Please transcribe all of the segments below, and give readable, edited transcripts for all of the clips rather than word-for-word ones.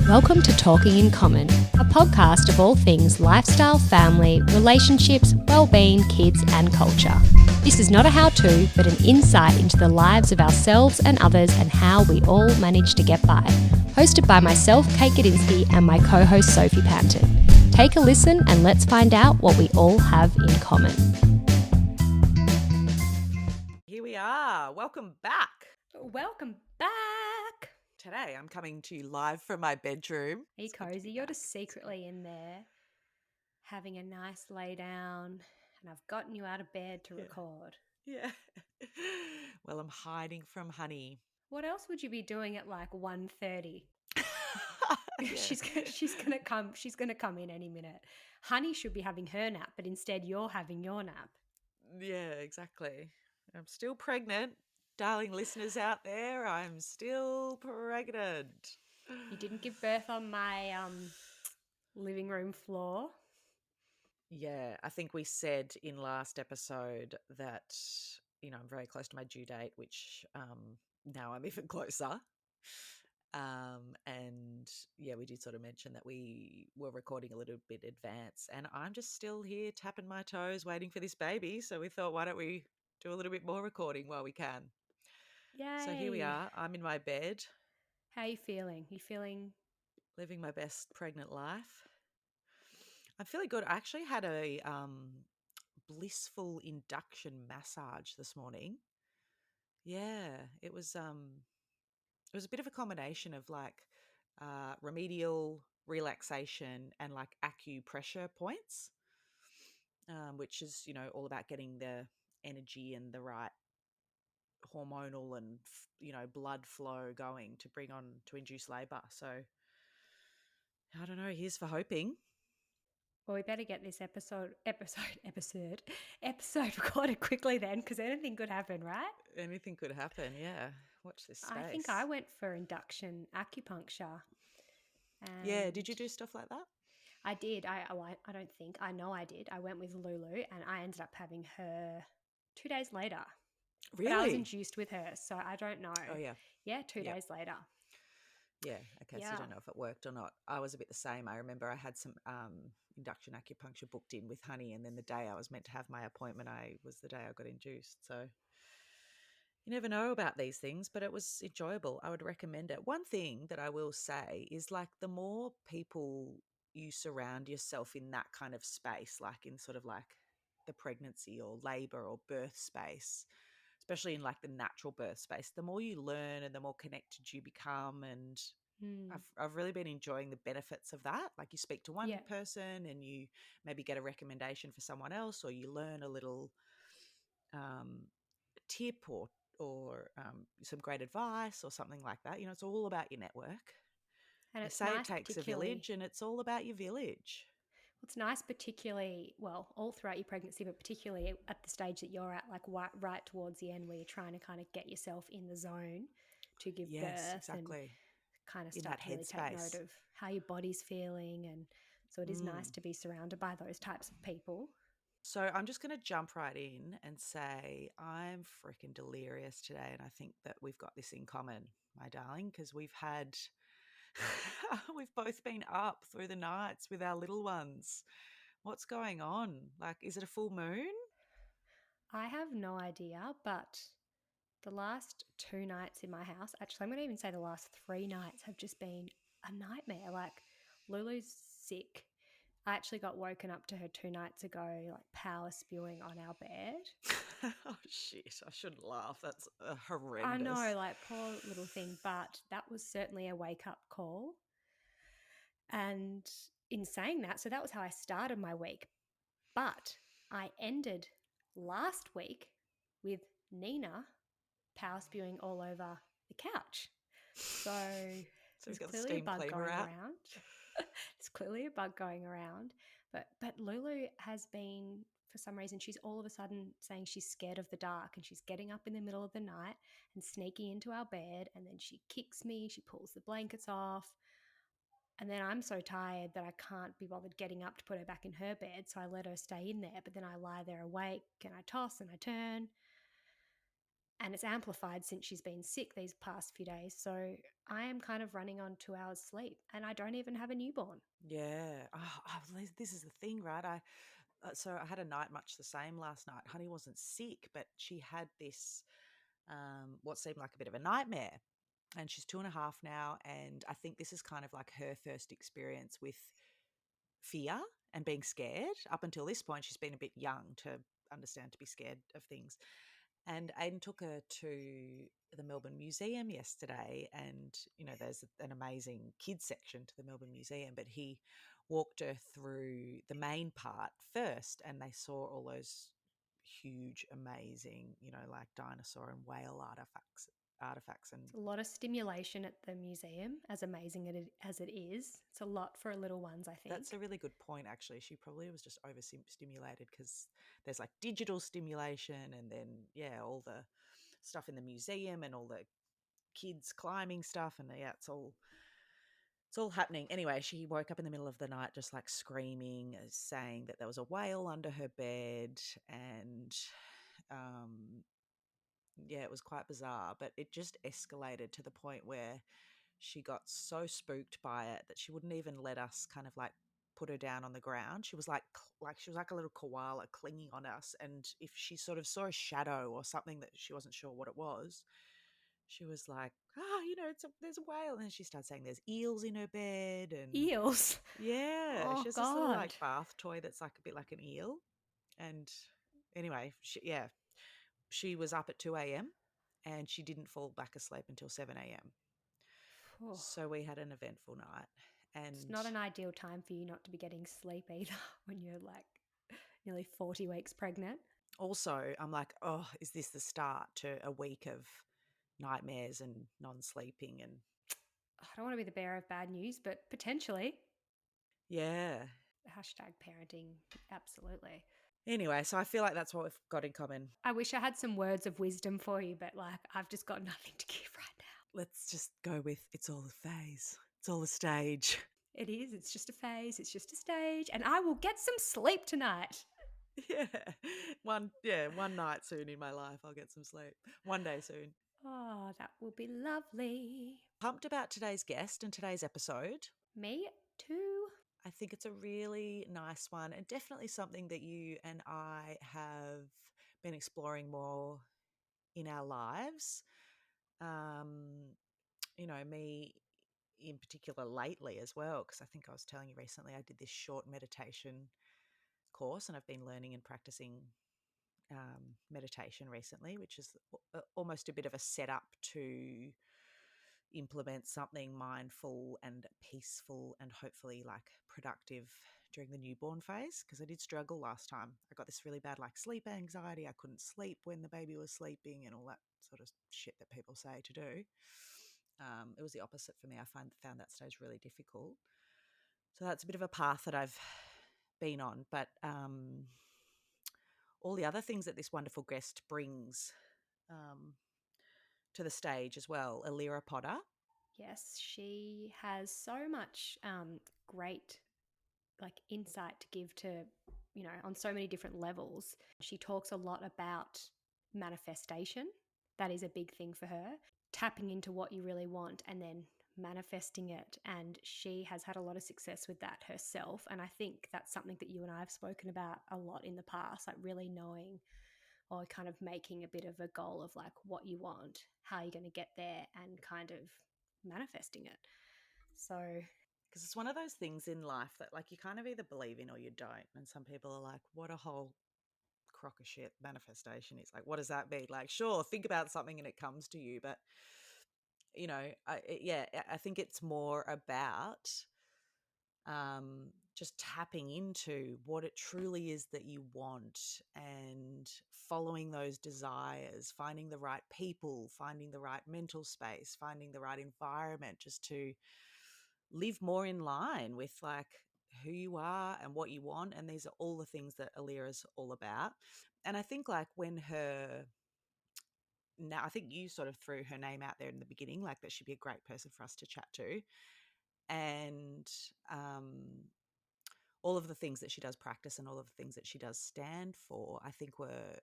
Welcome to Talking in Common, a podcast of all things lifestyle, family, relationships, well-being, kids and culture. This is not a how-to, but an insight into the lives of ourselves and others and how we all manage to get by. Hosted by myself, Kate Gadinsky, and my co-host, Sophie Panton. Take a listen and let's find out what we all have in common. Here we are. Welcome back. Welcome back. Today I'm coming to you live from my bedroom. Are you cozy? You're just secretly in there having a nice lay down, and I've gotten you out of bed to record. Yeah. Well, I'm hiding from Honey. What else would you be doing at like 1:30? Yeah. She's gonna come. She's gonna come in any minute. Honey should be having her nap, but instead you're having your nap. Yeah, exactly. I'm still pregnant. Darling listeners out there, I'm still pregnant. You didn't give birth on my living room floor. Yeah, I think we said in last episode that, I'm very close to my due date, which now I'm even closer. And yeah, we did sort of mention that we were recording a little bit advance, and I'm just still here tapping my toes, waiting for this baby. So we thought, why don't we do a little bit more recording while we can? Yay! So here we are. I'm in my bed, How are you feeling? You feeling? living my best pregnant life. I'm feeling good. I actually had a blissful induction massage this morning. Yeah, it was a bit of a combination of like remedial relaxation and like acupressure points, which is, all about getting the energy and the right hormonal and, blood flow going to bring on to induce labor. So I don't know. Here's for hoping. Well, we better get this episode recorded quickly then, because anything could happen, right? Anything could happen. Yeah. Watch this space. I think I went for induction acupuncture. Yeah. Did you do stuff like that? I did. I don't think. I know I did. I went with Lulu and I ended up having her 2 days later. Really? But I was induced with her, so I don't know. Oh, yeah. Yeah, 2 days later. Yeah. Okay. So you don't know if it worked or not. I was a bit the same. I remember I had some induction acupuncture booked in with Honey, and then the day I was meant to have my appointment, was the day I got induced. So you never know about these things, but it was enjoyable. I would recommend it. One thing that I will say is like the more people you surround yourself in that kind of space, like in sort of like the pregnancy or labor or birth space, especially in like the natural birth space, the more you learn and the more connected you become. And I've really been enjoying the benefits of that. Like you speak to one person and you maybe get a recommendation for someone else, or you learn a little tip or some great advice or something like that. It's all about your network. And They it's say nice, it takes a village, and it's all about your village. It's nice, particularly, well, all throughout your pregnancy, but particularly at the stage that you're at, like right towards the end, where you're trying to kind of get yourself in the zone to give birth, exactly. and kind of In start that to really take note of how your body's feeling. And so it is nice to be surrounded by those types of people. So I'm just going to jump right in and say I'm freaking delirious today, and I think that we've got this in common, my darling, because we've both been up through the nights with our little ones. What's going on? Like, is it a full moon? I have no idea, but the last 2 nights in my house, actually, I'm going to even say the last 3 nights have just been a nightmare. Like, Lulu's sick. I actually got woken up to her 2 nights ago, like power spewing on our bed. Oh, shit. I shouldn't laugh. That's horrendous. I know, like, poor little thing, but that was certainly a wake-up call. And in saying that, so that was how I started my week. But I ended last week with Nina power spewing all over the couch. So there's clearly a bug going around. There's clearly a bug going around. But Lulu has been, for some reason, she's all of a sudden saying she's scared of the dark, and she's getting up in the middle of the night and sneaking into our bed, and then she kicks me, she pulls the blankets off. And then I'm so tired that I can't be bothered getting up to put her back in her bed, so I let her stay in there. But then I lie there awake and I toss and I turn. And it's amplified since she's been sick these past few days. So I am kind of running on 2 hours sleep, and I don't even have a newborn. Yeah. This is the thing, right? So I had a night much the same last night. Honey wasn't sick, but she had this what seemed like a bit of a nightmare. And she's 2.5 now, and I think this is kind of like her first experience with fear and being scared. Up until this point, she's been a bit young to understand to be scared of things. And Aiden took her to the Melbourne Museum yesterday, and there's an amazing kids section to the Melbourne Museum, but he walked her through the main part first, and they saw all those huge, amazing, like dinosaur and whale artifacts and It's a lot of stimulation at the museum, as amazing as it is. It's a lot for little ones, I that's think. a really good point, actually. She probably was just overstimulated because there's like digital stimulation and then, yeah, all the stuff in the museum and all the kids climbing stuff. And yeah, it's all happening. Anyway, she woke up in the middle of the night just like screaming, saying that there was a whale under her bed. And yeah, it was quite bizarre, but it just escalated to the point where she got so spooked by it that she wouldn't even let us kind of like put her down on the ground. She was like she was like a little koala clinging on us, and if she sort of saw a shadow or something that she wasn't sure what it was, she was like, there's a whale, and then she started saying there's eels in her bed, and Eels. yeah, Oh, she has this little like God. bath toy that's like a bit like an eel, and anyway, she was up at 2 a.m. and she didn't fall back asleep until 7 a.m. Oh, So we had an eventful night. it's And not an ideal time for you not to be getting sleep either when you're like nearly 40 weeks pregnant. also, I'm like, oh, is this the start to a week of nightmares and non sleeping? And I don't want to be the bearer of bad news, but potentially. yeah. Hashtag parenting. Absolutely. Anyway, so I feel like that's what we've got in common. I wish I had some words of wisdom for you, but like I've just got nothing to give right now. Let's just go with it's all a phase, it's all a stage. It is. It's just a phase. It's just a stage. And I will get some sleep tonight. Yeah. One night soon in my life, I'll get some sleep. One day soon. Oh, that will be lovely. Pumped about today's guest and today's episode. Me too. I think it's a really nice one and definitely something that you and I have been exploring more in our lives. Me in particular lately as well, because I think I was telling you recently I did this short meditation course and I've been learning and practicing meditation recently, which is almost a bit of a setup to implement something mindful and peaceful and hopefully like productive during the newborn phase, because I did struggle last time. I got this really bad like sleep anxiety. I couldn't sleep when the baby was sleeping and all that sort of shit that people say to do. It was the opposite for me. I found that stage really difficult. So that's a bit of a path that I've been on. But all the other things that this wonderful guest brings um, to the stage as well, Allira Potter. Yes, she has so much great like insight to give to, on so many different levels. She talks a lot about manifestation. That is a big thing for her. Tapping into what you really want and then manifesting it. And she has had a lot of success with that herself. And I think that's something that you and I have spoken about a lot in the past, like really knowing or kind of making a bit of a goal of like what you want, how you're going to get there, and kind of manifesting it. So, Because it's one of those things in life that like you kind of either believe in or you don't. And some people are like, what a whole crock of shit manifestation is. Like, what does that mean? Like, sure, think about something and it comes to you. But, I think it's more about just tapping into what it truly is that you want and following those desires, finding the right people, finding the right mental space, finding the right environment, just to live more in line with like who you are and what you want. And these are all the things that Alira's all about. And I think like now I think you sort of threw her name out there in the beginning, like that she'd be a great person for us to chat to. And all of the things that she does practice and all of the things that she does stand for, I think were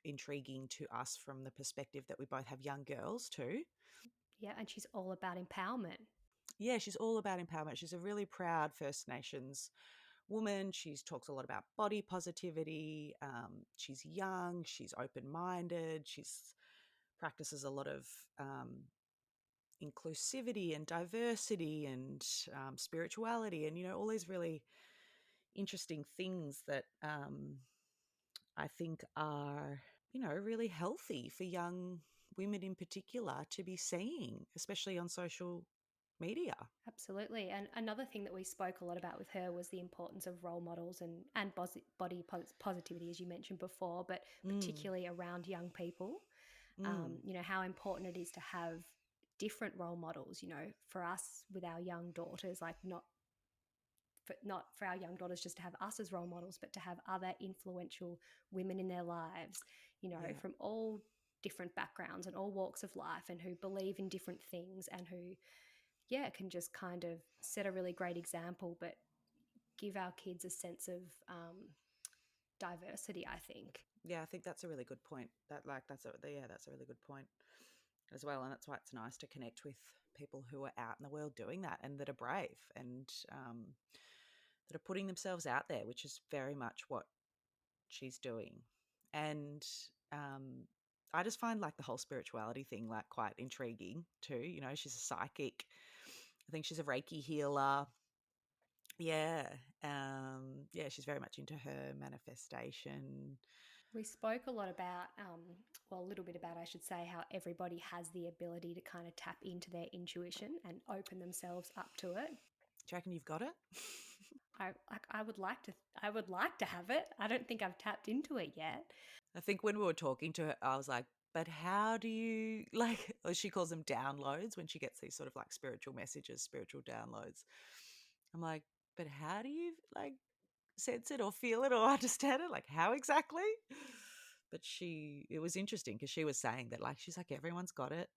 intriguing to us from the perspective that we both have young girls too. Yeah, and she's all about empowerment. Yeah, she's all about empowerment. She's a really proud First Nations woman. She talks a lot about body positivity. She's young. She's open-minded. She's practices a lot of inclusivity and diversity and spirituality, and all these really interesting things that I think are really healthy for young women in particular to be seeing, especially on social media. Absolutely. And another thing that we spoke a lot about with her was the importance of role models and body positivity, as you mentioned before, but Mm, particularly around young people. mm, How important it is to have different role models, for us with our young daughters, like not for our young daughters just to have us as role models, but to have other influential women in their lives, yeah, from all different backgrounds and all walks of life, and who believe in different things, and who, yeah, can just kind of set a really great example, but give our kids a sense of diversity, I think. yeah. I think that's a really good point. That's a really good point as well, and that's why it's nice to connect with people who are out in the world doing that and that are brave and that are putting themselves out there, which is very much what she's doing. And um, I just find like the whole spirituality thing like quite intriguing too. She's a psychic. I think she's a Reiki healer. Yeah. Yeah, she's very much into her manifestation. We spoke a lot about, well, a little bit about, I should say, how everybody has the ability to kind of tap into their intuition and open themselves up to it. Do you reckon you've got it? I would like to, I would like to have it. I don't think I've tapped into it yet. I think when we were talking to her, I was like, but how do you like, or she calls them downloads when she gets these sort of like spiritual messages, spiritual downloads. I'm like, but how do you like sense it or feel it or understand it? Like, how exactly? But it was interesting because she was saying that, like, she's like, everyone's got it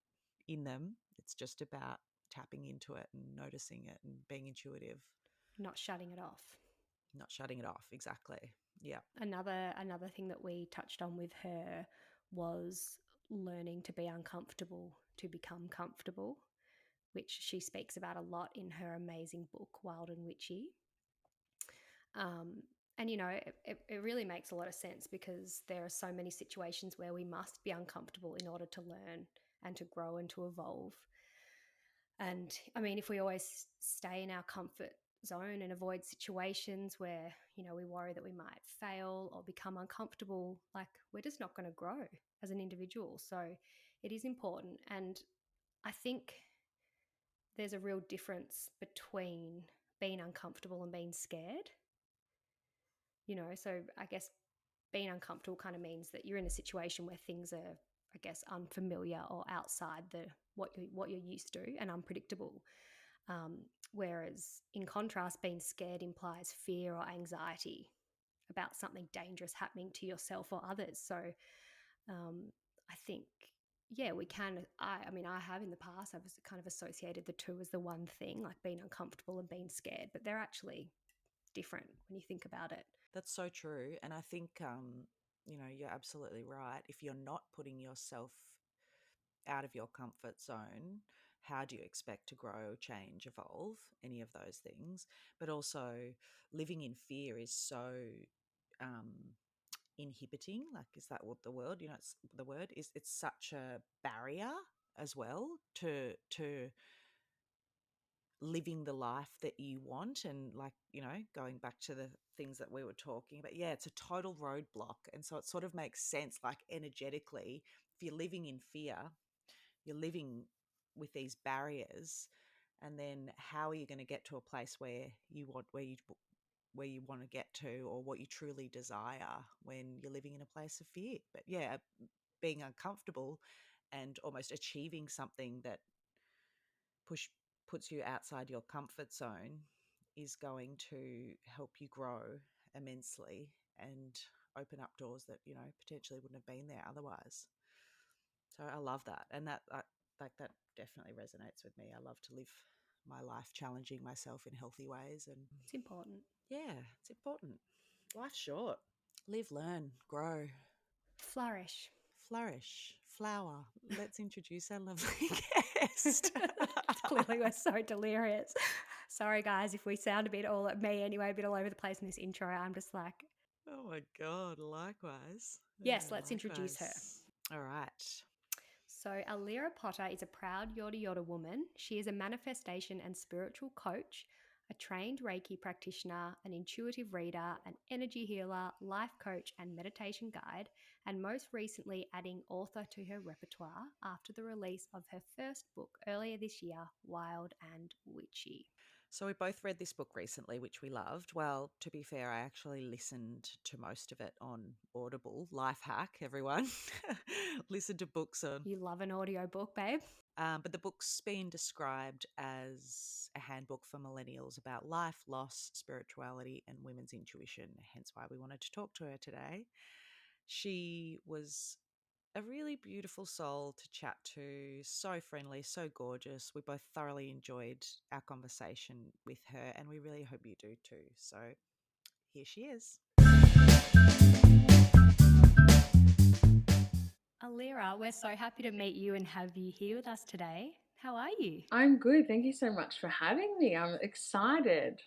in them. It's just about tapping into it and noticing it and being intuitive, Not shutting it off. not shutting it off. Exactly. Yeah. Another thing that we touched on with her was learning to be uncomfortable to become comfortable, which she speaks about a lot in her amazing book, Wild and Witchy. Um, and it really makes a lot of sense, because there are so many situations where we must be uncomfortable in order to learn and to grow and to evolve. And I mean, if we always stay in our comfort zone and avoid situations where, we worry that we might fail or become uncomfortable, like, we're just not going to grow as an individual. So it is important. And I think there's a real difference between being uncomfortable and being scared. So I guess being uncomfortable kind of means that you're in a situation where things are, I guess, unfamiliar or outside what you're used to and unpredictable. Whereas in contrast, being scared implies fear or anxiety about something dangerous happening to yourself or others. So I think, yeah, we can. I mean, I have in the past, I've kind of associated the two as the one thing, like being uncomfortable and being scared, but they're actually different when you think about it. That's so true. And I think, you're absolutely right. If you're not putting yourself out of your comfort zone, how do you expect to grow, change, evolve, any of those things? But also, living in fear is so um, inhibiting. Like, is that what the word? It's the word is. It's such a barrier as well to living the life that you want, and like going back to the things that we were talking about. Yeah, it's a total roadblock, and so it sort of makes sense. Like energetically, if you're living in fear, you're living with these barriers, and then how are you going to get to a place where you want to get to, or what you truly desire when you're living in a place of fear? But yeah, being uncomfortable and almost achieving something that push puts you outside your comfort zone is going to help you grow immensely and open up doors that potentially wouldn't have been there otherwise. So I love that, and that definitely resonates with me. I love to live my life challenging myself in healthy ways, and It's important. yeah, it's important. Life's short. Live, learn, grow. Flourish. Flourish. Flower. Let's introduce our lovely guest. Clearly, we're so delirious. Sorry, guys, if we sound a bit all me anyway, a bit all over the place in this intro. I'm just like, Oh my God, likewise. yes, Yeah, let's introduce her. likewise. All right. So, Allira Potter is a proud Yoda Yoda woman. She is a manifestation and spiritual coach, a trained Reiki practitioner, an intuitive reader, an energy healer, life coach, and meditation guide, and most recently adding author to her repertoire after the release of her first book earlier this year, Wild and Witchy. So we both read this book recently, which we loved. Well, to be fair, I actually listened to most of it on Audible. Life hack, everyone. Listen to books on. You love an audiobook, babe? But the book's been described as a handbook for millennials about life, loss, spirituality, and women's intuition, hence why we wanted to talk to her today. She was a really beautiful soul to chat to, so friendly, so gorgeous. We both thoroughly enjoyed our conversation with her, and we really hope you do too. So here she is. Allira, we're so happy to meet you and have you here with us today. How are you? I'm good. Thank you so much for having me. I'm excited.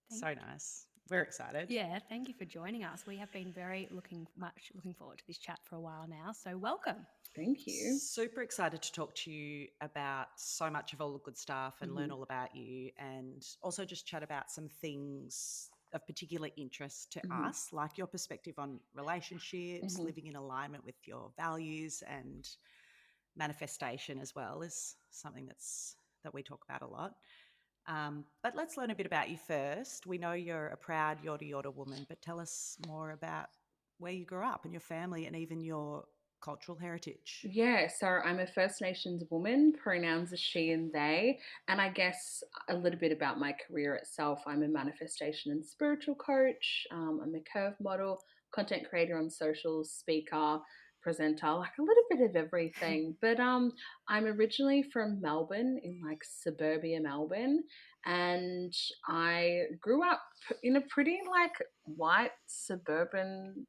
So nice. We're excited. Yeah, thank you for joining us. We have been very looking forward to this chat for a while now. So welcome. Thank you. Super excited to talk to you about so much of all the good stuff and learn all about you, and also just chat about some things of particular interest to us, like your perspective on relationships, living in alignment with your values, and manifestation as well is something that we talk about a lot. But let's learn a bit about you first. We know you're a proud Yoda Yoda woman, but tell us more about where you grew up and your family and even your cultural heritage. Yeah, so I'm a First Nations woman, pronouns are she and they. And I guess a little bit about my career itself. I'm a manifestation and spiritual coach, I'm a curve model, content creator on socials, speaker, presenter, like a little bit of everything. But I'm originally from Melbourne, in like suburbia Melbourne, and I grew up in a pretty like white suburban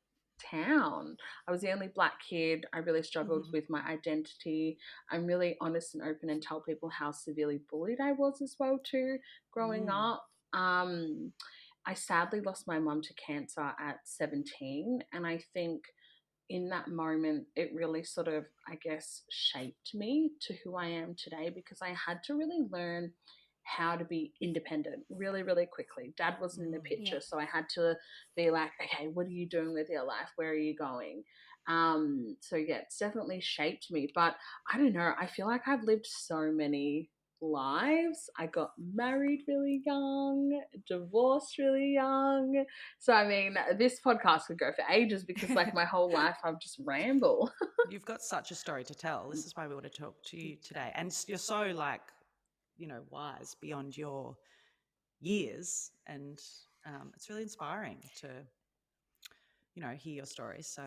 town. I was the only black kid. I really struggled with my identity. I'm really honest and open and tell people how severely bullied I was as well too growing up. I sadly lost my mum to cancer at 17, and I think in that moment, it really sort of, I guess, shaped me to who I am today, because I had to really learn how to be independent really, really quickly. Dad wasn't in the picture, so I had to be like, okay, what are you doing with your life? Where are you going? So yeah, it's definitely shaped me. But I don't know, I feel like I've lived so many lives. I got married really young, divorced really young. So I mean, this podcast could go for ages, because like my whole life I've just ramble. You've got such a story to tell. This is why we want to talk to you today. And you're so like, wise beyond your years. And it's really inspiring to, hear your stories. So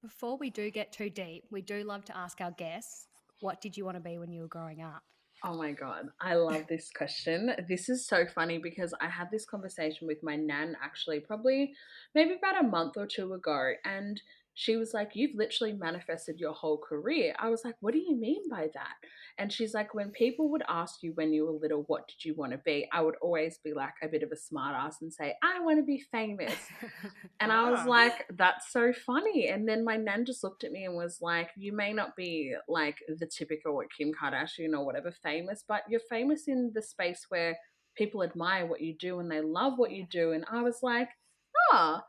Before we do get too deep, we do love to ask our guests, what did you want to be when you were growing up? Oh my God, I love this question. This is so funny, because I had this conversation with my nan actually probably maybe about a month or two ago. And she was like, "You've literally manifested your whole career." I was like, "What do you mean by that?" And she's like, "When people would ask you when you were little, what did you want to be?" I would always be like a bit of a smart ass and say, "I want to be famous." And I was like, that's so funny. And then my nan just looked at me and was like, "You may not be like the typical Kim Kardashian or whatever famous, but you're famous in the space where people admire what you do and they love what you do." And I was like, oh,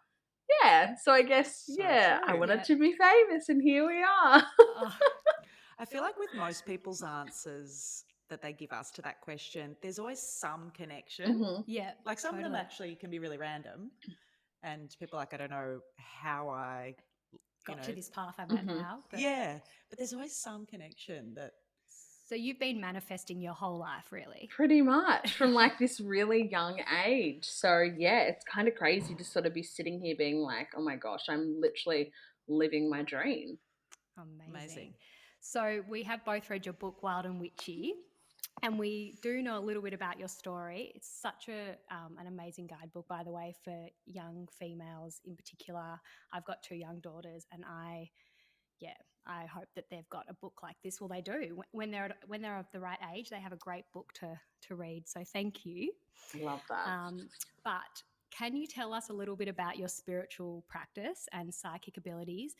yeah. So I guess, So I true. wanted to be famous, and here we are. Oh, I feel like with most people's answers that they give us to that question, there's always some connection. yeah, Like some of them totally. actually can be really random. And people are like, I don't know how I, Got to this path I'm at now. But yeah, but there's always some connection that. so you've been manifesting your whole life, really? Pretty much from like this really young age. So yeah, it's kind of crazy to sort of be sitting here being like, oh my gosh, I'm literally living my dream. Amazing. So we have both read your book, Wild and Witchy. And we do know a little bit about your story. It's such an amazing guidebook, by the way, for young females in particular. I've got 2 young daughters, and I hope that they've got a book like this. Well, they do. When they're of the right age, they have a great book to read. So thank you. Love that. But can you tell us a little bit about your spiritual practice and psychic abilities?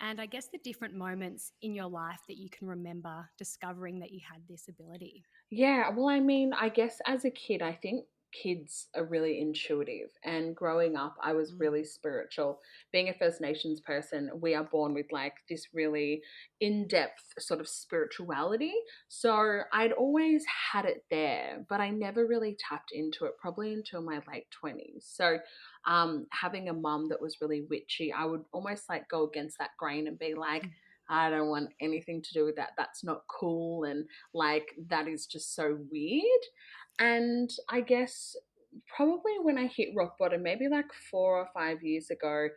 And I guess the different moments in your life that you can remember discovering that you had this ability. Yeah, well, I mean, I guess as a kid, I think kids are really intuitive. And growing up, I was really spiritual. Being a First Nations person, we are born with like this really in depth sort of spirituality. So I'd always had it there, but I never really tapped into it probably until my late 20s. So having a mum that was really witchy, I would almost like go against that grain and be like, I don't want anything to do with that. That's not cool. And like, that is just so weird. And I guess probably when I hit rock bottom, maybe like 4 or 5 years ago,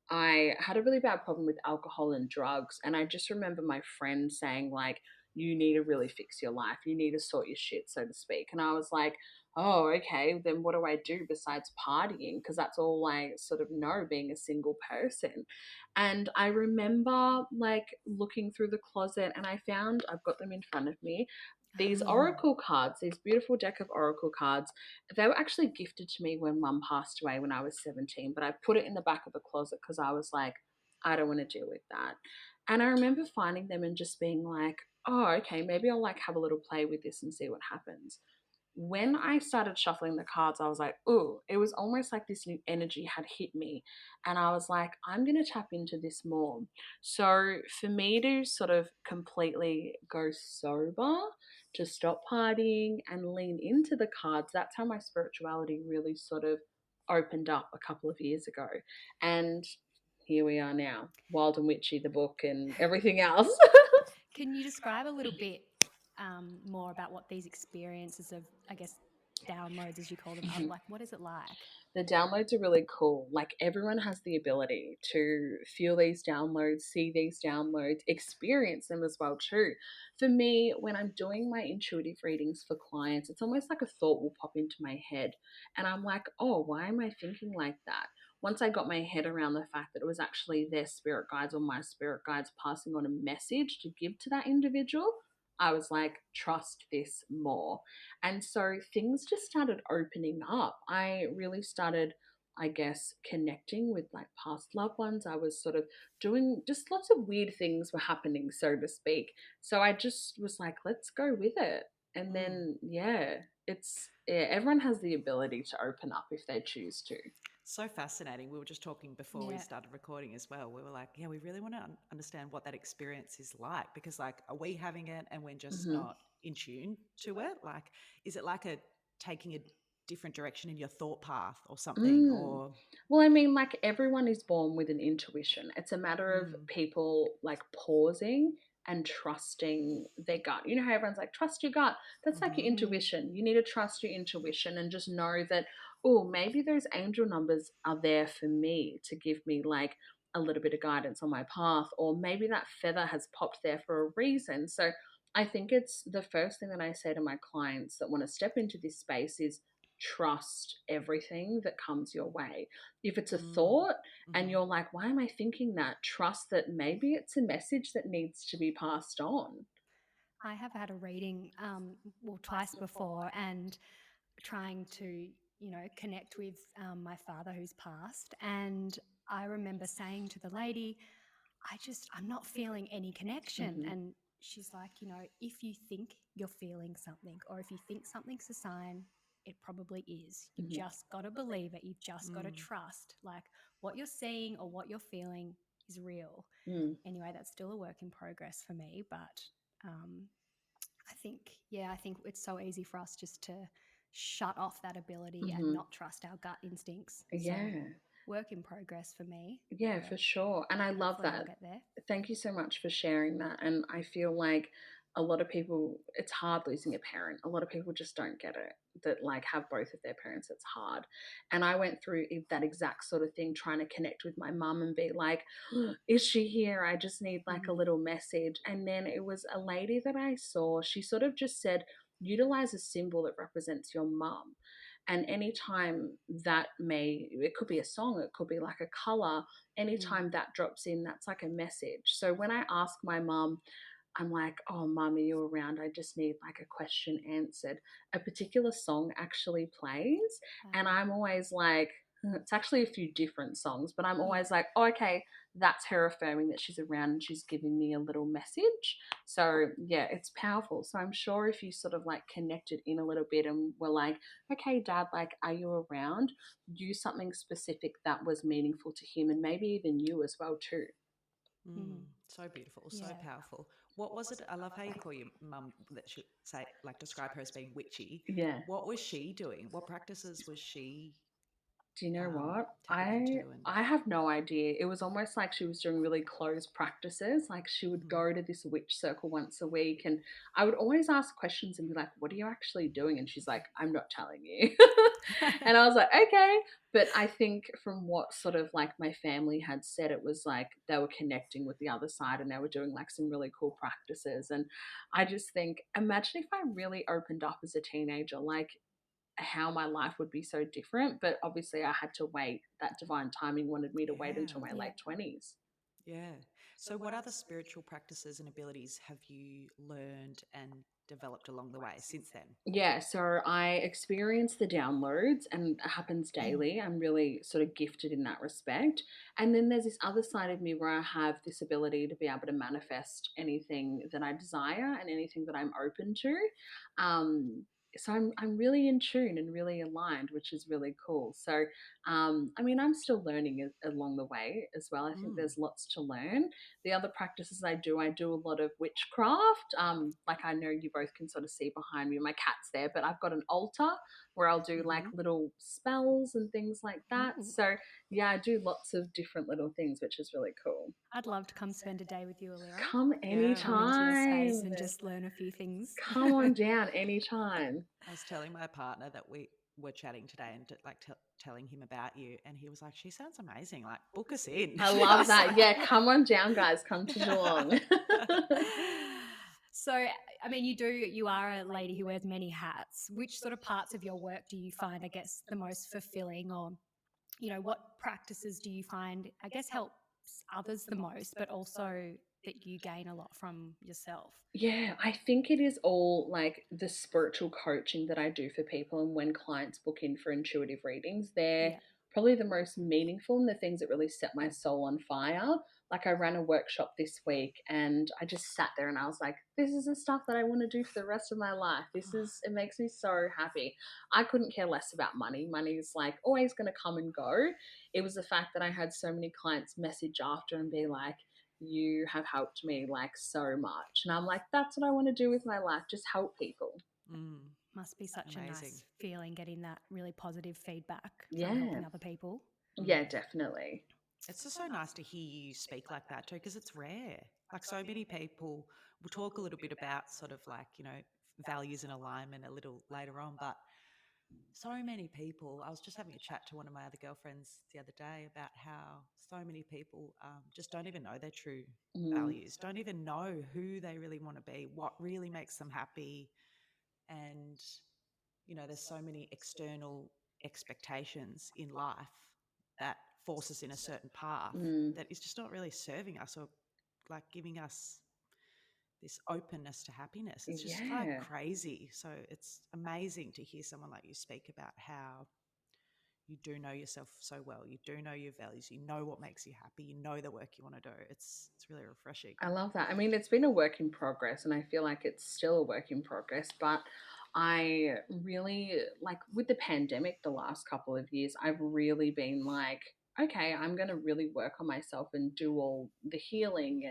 I had a really bad problem with alcohol and drugs. And I just remember my friend saying, like, you need to really fix your life. You need to sort your shit, so to speak. And I was like, oh, okay, then what do I do besides partying? Because that's all I sort of know being a single person. And I remember like looking through the closet and I've got them in front of me, these oracle cards, these beautiful deck of oracle cards. They were actually gifted to me when mum passed away when I was 17, but I put it in the back of the closet because I was like, I don't want to deal with that. And I remember finding them and just being like, oh, okay, maybe I'll like have a little play with this and see what happens. When I started shuffling the cards, I was like, ooh, it was almost like this new energy had hit me. And I was like, I'm going to tap into this more. So for me to sort of completely go sober, to stop partying and lean into the cards, that's how my spirituality really sort of opened up a couple of years ago. And here we are now, Wild and Witchy, the book, and everything else. Can you describe a little bit more about what these experiences of, I guess, downloads, as you call them, are like? What is it like? The downloads are really cool. Like everyone has the ability to feel these downloads, see these downloads, experience them as well too. For me, when I'm doing my intuitive readings for clients, it's almost like a thought will pop into my head and I'm like, "Oh, why am I thinking like that?" Once I got my head around the fact that it was actually their spirit guides or my spirit guides passing on a message to give to that individual, I was like, trust this more. And so things just started opening up. I really started, I guess, connecting with like past loved ones. I was sort of doing just lots of weird things were happening, so to speak. So I just was like, let's go with it. And then, everyone has the ability to open up if they choose to. So fascinating. We were just talking before we Yeah. started recording as well. We were like, yeah, we really want to understand what that experience is like because, like, are we having it and we're just not in tune to it? Like, is it like taking a different direction in your thought path or something? Or Well, I mean, like everyone is born with an intuition. It's a matter of people like pausing and trusting their gut. You know how everyone's like, trust your gut. That's like your intuition. You need to trust your intuition and just know that, oh, maybe those angel numbers are there for me to give me like a little bit of guidance on my path, or maybe that feather has popped there for a reason. So I think it's the first thing that I say to my clients that want to step into this space is trust everything that comes your way. If it's a thought and you're like, why am I thinking that? Trust that maybe it's a message that needs to be passed on. I have had a reading, twice before, and trying to, connect with my father who's passed. And I remember saying to the lady, I'm not feeling any connection. And she's like, if you think you're feeling something, or if you think something's a sign, it probably is. You've just got to believe it. You've just got to trust, like, what you're seeing or what you're feeling is real. Anyway, that's still a work in progress for me, but I think it's so easy for us just to shut off that ability and not trust our gut instincts. Yeah. So, work in progress for me. Yeah, for sure. And I love Hopefully that. I'll get there. Thank you so much for sharing that. And I feel like a lot of people, it's hard losing a parent. A lot of people just don't get it, that like have both of their parents. It's hard. And I went through that exact sort of thing, trying to connect with my mum and be like, is she here? I just need like a little message. And then it was a lady that I saw. She sort of just said, utilize a symbol that represents your mum. And anytime it could be a song, it could be like a color, anytime that drops in, that's like a message. So when I ask my mum, I'm like, oh, mum, are you around? I just need like a question answered. A particular song actually plays. And I'm always like, it's actually a few different songs, but I'm always like, oh, okay, that's her affirming that she's around and she's giving me a little message. So yeah, it's powerful. So I'm sure if you sort of like connected in a little bit and were like, okay, Dad, like, are you around? Use something specific that was meaningful to him and maybe even you as well too. So beautiful, so powerful. What was it? I love how you call your mum, that she say, like, describe her as being witchy. Yeah. What was she doing? What practices was she Do you know what? tapping into? And I have no idea. It was almost like she was doing really closed practices. Like she would go to this witch circle once a week, and I would always ask questions and be like, "What are you actually doing?" And she's like, "I'm not telling you." And I was like, "Okay." But I think from what sort of like my family had said, it was like they were connecting with the other side and they were doing like some really cool practices. And I just think, imagine if I really opened up as a teenager, like how my life would be so different. But obviously I had to wait. That divine timing wanted me to wait until my late 20s. Yeah. So what other spiritual practices and abilities have you learned and developed along the way since then? Yeah, so I experience the downloads and it happens daily. I'm really sort of gifted in that respect. And then there's this other side of me where I have this ability to be able to manifest anything that I desire and anything that I'm open to. Um, so I'm really in tune and really aligned, which is really cool. So I mean, I'm still learning along the way as well. I think there's lots to learn. The other practices I do a lot of witchcraft. Like I know you both can sort of see behind me, my cat's there, but I've got an altar where I'll do like little spells and things like that. So yeah, I do lots of different little things, which is really cool. I'd love to come spend a day with you, Allira. Come Come into your space anytime. and just learn a few things. Come on down anytime. I was telling my partner that we were chatting today and telling him about you, and he was like, "She sounds amazing. Like, book us in." I love that. Yeah, come on down, guys. Come to Geelong. So, I mean, you are a lady who wears many hats. Which sort of parts of your work do you find, I guess, the most fulfilling, or, you know, what practices do you find, I guess, helps others the most, but also that you gain a lot from yourself? Yeah, I think it is all like the spiritual coaching that I do for people. And when clients book in for intuitive readings, they're Yeah. probably the most meaningful and the things that really set my soul on fire. Like I ran a workshop this week and I just sat there and I was like, this is the stuff that I want to do for the rest of my life. It makes me so happy. I couldn't care less about money. Money is like always going to come and go. It was the fact that I had so many clients message after and be like, you have helped me like so much. And I'm like, that's what I want to do with my life, just help people. Must be such a Amazing. nice feeling getting that really positive feedback Yeah. from helping other people. Yeah, definitely. It's just so nice to hear you speak like that too, because it's rare. Like, so many people, we'll talk a little bit about sort of like, you know, values and alignment a little later on, but so many people, I was just having a chat to one of my other girlfriends the other day about how so many people just don't even know their true values, don't even know who they really want to be, what really makes them happy. And, you know, there's so many external expectations in life that force us in a certain path that is just not really serving us or like giving us this openness to happiness. It's just like crazy. So it's amazing to hear someone like you speak about how you do know yourself so well. You do know your values. You know what makes you happy. You know the work you want to do. It's really refreshing. I love that. I mean, it's been a work in progress and I feel like it's still a work in progress, but I really like with the pandemic the last couple of years, I've really been like, okay, I'm going to really work on myself and do all the healing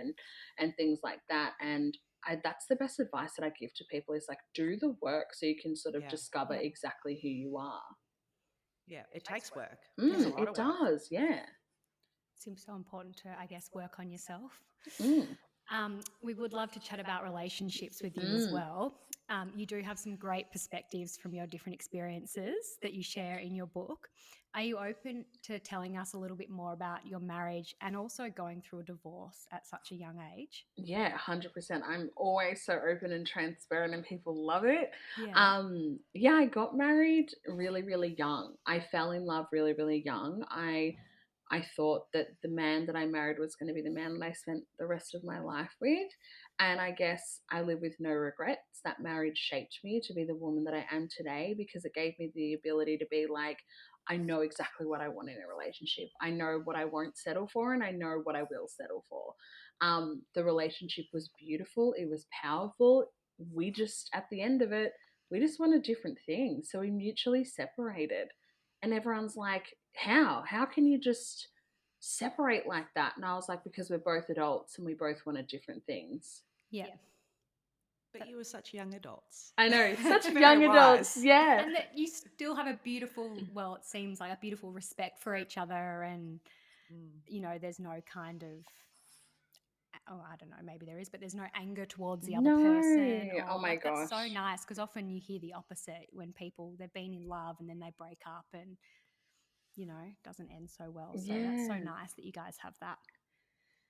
and things like that. And that's the best advice that I give to people is like do the work so you can sort of discover exactly who you are. Yeah, it takes work. There's a lot It of work. does, yeah. It seems so important to, I guess, work on yourself. Mm. We would love to chat about relationships with you as well. you do have some great perspectives from your different experiences that you share in your book. Are you open to telling us a little bit more about your marriage and also going through a divorce at such a young age? Yeah, 100%. I'm always so open and transparent and people love it. Yeah. Yeah, I got married really, really young. I fell in love really, really young. I thought that the man that I married was going to be the man that I spent the rest of my life with. And I guess I live with no regrets. That marriage shaped me to be the woman that I am today because it gave me the ability to be like, I know exactly what I want in a relationship. I know what I won't settle for, and I know what I will settle for. The relationship was beautiful. It was powerful. We just, at the end of it, we just wanted different things. So we mutually separated. And everyone's like, how? How can you just separate like that? And I was like, because we're both adults and we both wanted different things. Yeah. But you were such young adults. I know, such Very young adults. wise. Yeah. And that you still have a beautiful, well, it seems like a beautiful respect for each other, and there's no kind of, oh, I don't know, maybe there is, but there's no anger towards the other No. person, Oh or my like that's so gosh. nice, because often you hear the opposite when people, they've been in love and then they break up and doesn't end so well. So that's so Yeah. nice that you guys have that.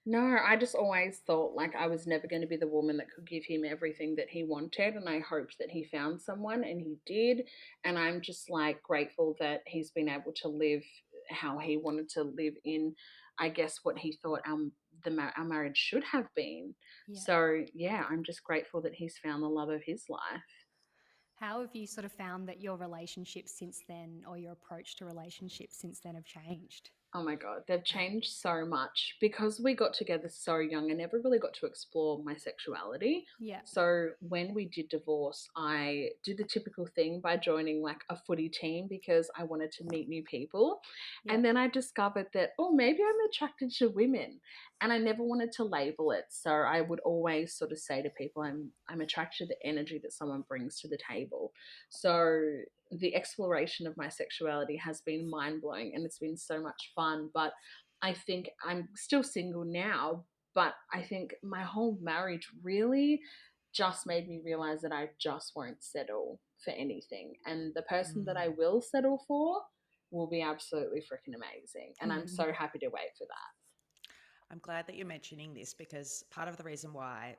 No, I just always thought like I was never going to be the woman that could give him everything that he wanted. And I hoped that he found someone, and he did. And I'm just like grateful that he's been able to live how he wanted to live in, I guess, what he thought our marriage should have been. Yeah. So, yeah, I'm just grateful that he's found the love of his life. How have you sort of found that your relationships since then, or your approach to relationships since then, have changed? Oh my God, they've changed so much because we got together so young. I never really got to explore my sexuality. Yeah. So when we did divorce, I did the typical thing by joining like a footy team because I wanted to meet new people. Yeah. And then I discovered that, oh, maybe I'm attracted to women. And I never wanted to label it. So I would always sort of say to people, I'm attracted to the energy that someone brings to the table. So the exploration of my sexuality has been mind-blowing, and it's been so much fun. But I think I'm still single now, but I think my whole marriage really just made me realize that I just won't settle for anything, and the person that I will settle for will be absolutely freaking amazing, and I'm so happy to wait for that. I'm glad that you're mentioning this, because part of the reason why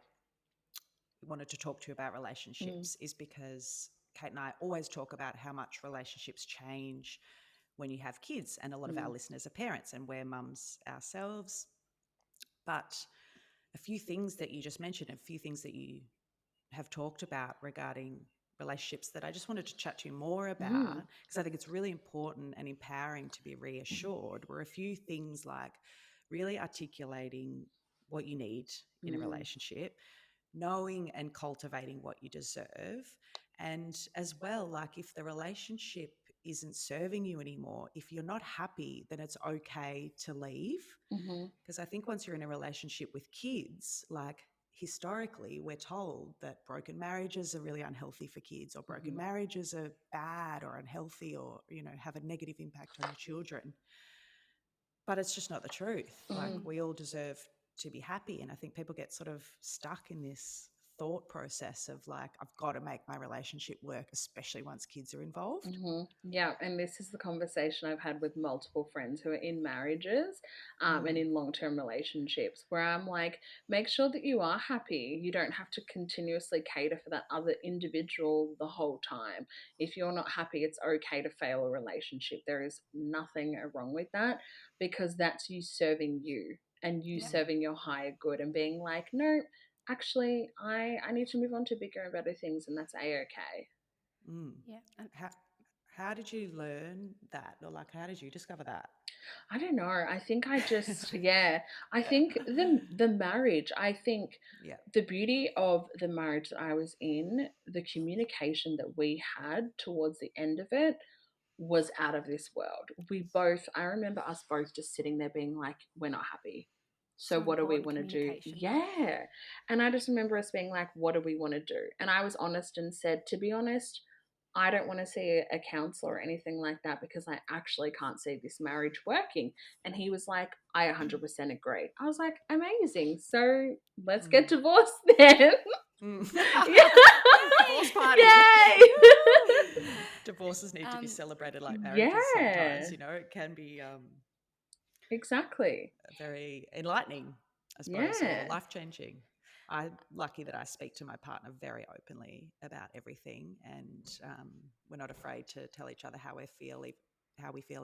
we wanted to talk to you about relationships is because Kate and I always talk about how much relationships change when you have kids, and a lot of our listeners are parents and we're mums ourselves. But a few things that you just mentioned, a few things that you have talked about regarding relationships that I just wanted to chat to you more about, because I think it's really important and empowering to be reassured, were a few things like really articulating what you need in a relationship, knowing and cultivating what you deserve, and as well, like if the relationship isn't serving you anymore, if you're not happy, then it's okay to leave. Because I think once you're in a relationship with kids, like historically, we're told that broken marriages are really unhealthy for kids, or broken marriages are bad or unhealthy, or, have a negative impact on your children. But it's just not the truth. Like, we all deserve to be happy. And I think people get sort of stuck in this thought process of like, I've got to make my relationship work, especially once kids are involved. Yeah, and this is the conversation I've had with multiple friends who are in marriages and in long-term relationships, where I'm like, make sure that you are happy. You don't have to continuously cater for that other individual the whole time. If you're not happy, it's okay to fail a relationship. There is nothing wrong with that, because that's you serving you and you serving your higher good and being like, no, actually, I need to move on to bigger and better things, and that's A-okay. Yeah. How did you learn that? Or like, how did you discover that? I don't know. I think I just, I think the marriage, I think the beauty of the marriage that I was in, the communication that we had towards the end of it was out of this world. I remember us both just sitting there being like, we're not happy. So what do we want to do? Yeah. And I just remember us being like, what do we want to do? And I was honest and said, to be honest, I don't want to see a counselor or anything like that, because I actually can't see this marriage working. And he was like, I 100% agree. I was like, amazing. So let's get divorced then. Divorce party. Yay! Divorces need to be celebrated like Yeah. marriages sometimes, it can be Exactly. very enlightening, I suppose, Yeah. or life-changing. I'm lucky that I speak to my partner very openly about everything, and we're not afraid to tell each other how we feel,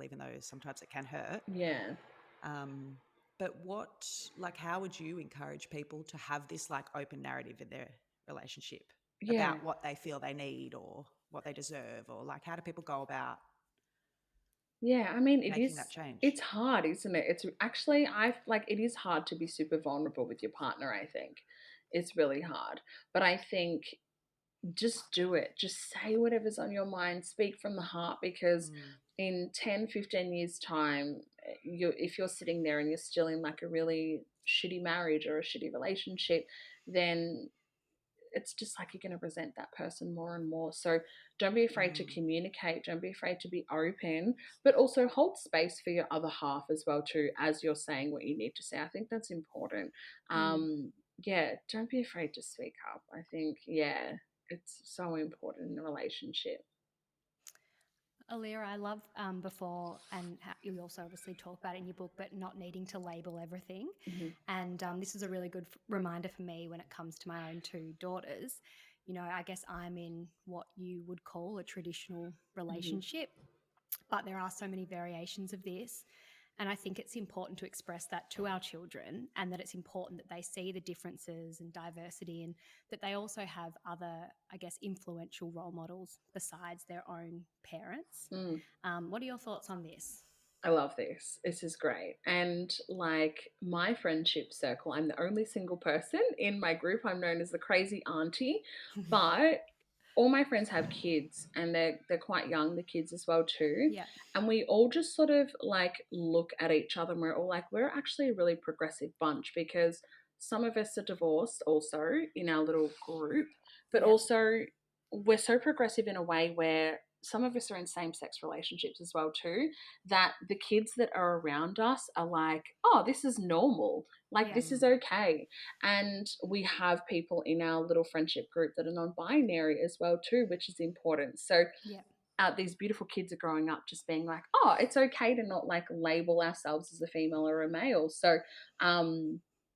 even though sometimes it can hurt. Yeah. But how would you encourage people to have this like open narrative in their relationship Yeah. about what they feel they need or what they deserve, or like how do people go about Yeah, I mean, making that change? it's hard, isn't it? It's actually, it is hard to be super vulnerable with your partner, I think. It's really hard. But I think just do it. Just say whatever's on your mind. Speak from the heart, because in 10, 15 years' time, if you're sitting there and you're still in like a really shitty marriage or a shitty relationship, then it's just like you're going to resent that person more and more. So don't be afraid to communicate. Don't be afraid to be open, but also hold space for your other half as well too, as you're saying what you need to say. I think that's important. Yeah, don't be afraid to speak up. I think, yeah, it's so important in a relationship. Allira, I love before, and how you also obviously talk about it in your book, but not needing to label everything. And this is a really good reminder for me when it comes to my own two daughters. I guess I'm in what you would call a traditional relationship, but there are so many variations of this. And I think it's important to express that to our children, and that it's important that they see the differences and diversity, and that they also have other, I guess, influential role models besides their own parents. What are your thoughts on this? I love this. This is great. And like my friendship circle, I'm the only single person in my group. I'm known as the crazy auntie, but all my friends have kids, and they're quite young, the kids as well too. Yeah. And we all just sort of like look at each other and we're all like, we're actually a really progressive bunch, because some of us are divorced also in our little group, but also we're so progressive in a way where some of us are in same-sex relationships as well too, that the kids that are around us are like, oh, this is normal, like this is okay. And we have people in our little friendship group that are non-binary as well too, which is important. So these beautiful kids are growing up just being like, oh, it's okay to not like label ourselves as a female or a male. So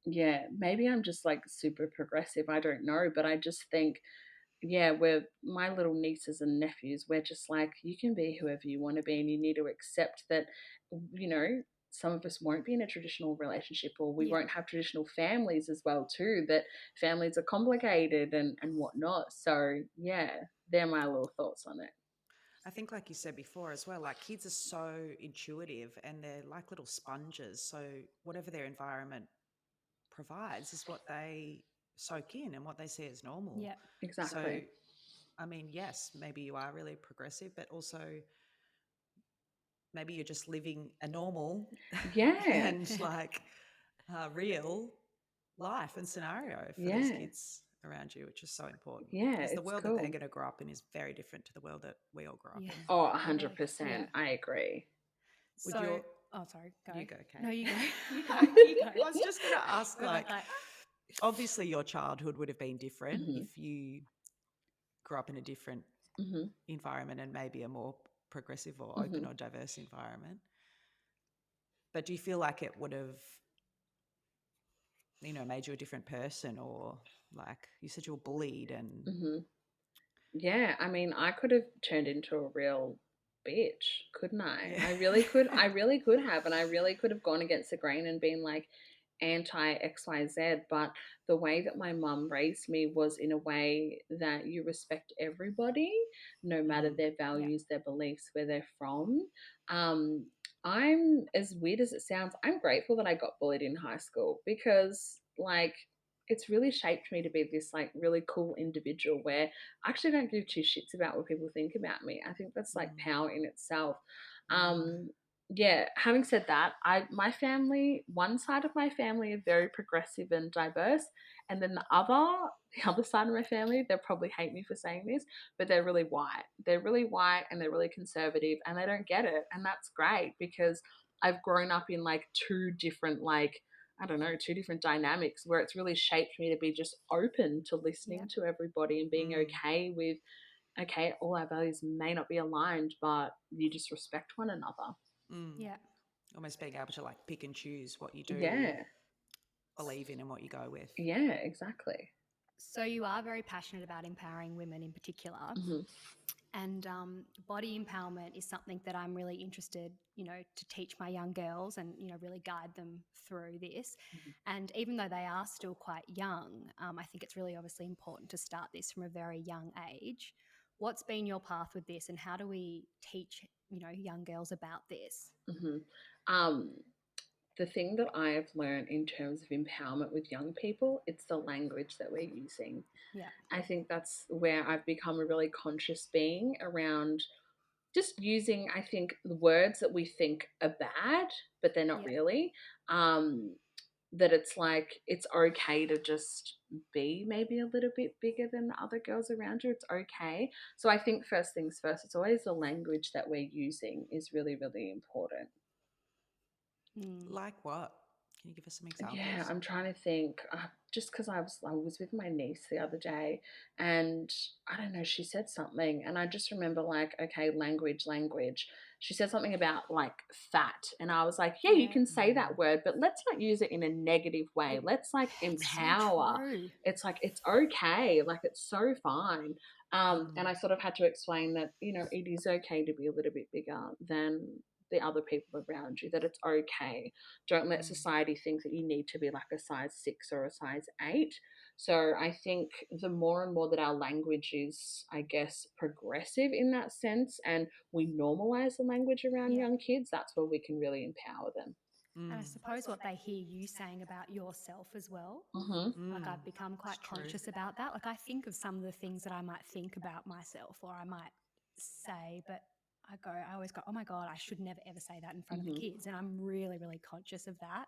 yeah, maybe I'm just like super progressive, I don't know, but I just think, yeah, we're my little nieces and nephews, we're just like, you can be whoever you want to be, and you need to accept that, some of us won't be in a traditional relationship, or we won't have traditional families as well too, that families are complicated and whatnot. So yeah, they're my little thoughts on it. I think, like you said before as well, like kids are so intuitive and they're like little sponges. So whatever their environment provides is what they soak in and what they see as normal. Yeah. Exactly. So, I mean, yes, maybe you are really progressive, but also maybe you're just living a normal and like real life and scenario for these kids around you, which is so important. Yeah, Because the it's world cool. that they're going to grow up in is very different to the world that we all grew up in. Oh, 100%. I agree. So, sorry, go. You go, Kate. No, you go. You go. I was just going to ask, obviously your childhood would have been different if you grew up in a different environment and maybe a more progressive or open or diverse environment. But do you feel like it would have, made you a different person, or like you said you were bullied and Yeah, I mean, I could have turned into a real bitch, couldn't I? Yeah. I really could. I really could have, and I really could have gone against the grain and been like anti XYZ. But the way that my mum raised me was in a way that you respect everybody, no matter their values, their beliefs, where they're from. Um, I'm, as weird as it sounds, I'm grateful that I got bullied in high school, because like it's really shaped me to be this like really cool individual where I actually don't give two shits about what people think about me. I think that's like power in itself. Yeah, having said that, my family, one side of my family are very progressive and diverse, and then the other side of my family, they'll probably hate me for saying this, but they're really white. They're really white and they're really conservative, and they don't get it, and that's great, because I've grown up in like two different like I don't know, two different dynamics where it's really shaped me to be just open to listening to everybody and being okay with, okay, all our values may not be aligned, but you just respect one another. Yeah. Almost being able to like pick and choose what you do believe in and what you go with. Yeah, exactly. So you are very passionate about empowering women in particular. And body empowerment is something that I'm really interested, to teach my young girls and, really guide them through this. And even though they are still quite young, I think it's really obviously important to start this from a very young age. What's been your path with this, and how do we teach, young girls about this? The thing that I have learned in terms of empowerment with young people, it's the language that we're using. Yeah. I think that's where I've become a really conscious being around just using, I think, the words that we think are bad, but they're not really. That it's like, it's okay to just be maybe a little bit bigger than the other girls around you. It's okay. So I think first things first, it's always the language that we're using is really, really important. Like what? Can you give us some examples? Yeah, I'm trying to think. Just because I was with my niece the other day, and I don't know, she said something, and I just remember like, okay, language. She said something about like fat, and I was like, yeah, you can say that word, but let's not use it in a negative way. Let's like empower. So true. It's like, it's okay, like it's so fine. And I sort of had to explain that, it is okay to be a little bit bigger than the other people around you, that it's okay. Don't let society think that you need to be like a size 6 or a size 8. So I think the more and more that our language is, I guess, progressive in that sense, and we normalize the language around young kids, that's where we can really empower them. And I suppose what they hear you saying about yourself as well. Like I've become quite conscious about that. Like I think of some of the things that I might think about myself or I might say, but I always go, oh my God, I should never ever say that in front of the kids. And I'm really, really conscious of that.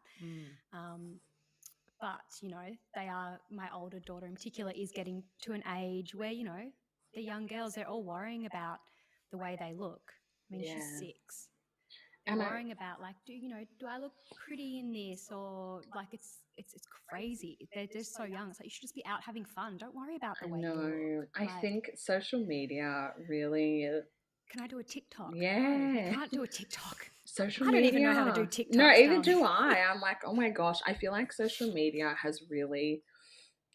But, my older daughter in particular is getting to an age where, the young girls, they're all worrying about the way they look. I mean, she's 6. They're worrying about like, do I look pretty in this, or like it's crazy. They're just so young. It's like you should just be out having fun. Don't worry about the way you look. I think social media really. Can I do a TikTok? Yeah, no, you can't do a TikTok. Social I don't media. even know how to do TikTok. No, either do I. I'm like, oh my gosh, I feel like social media has really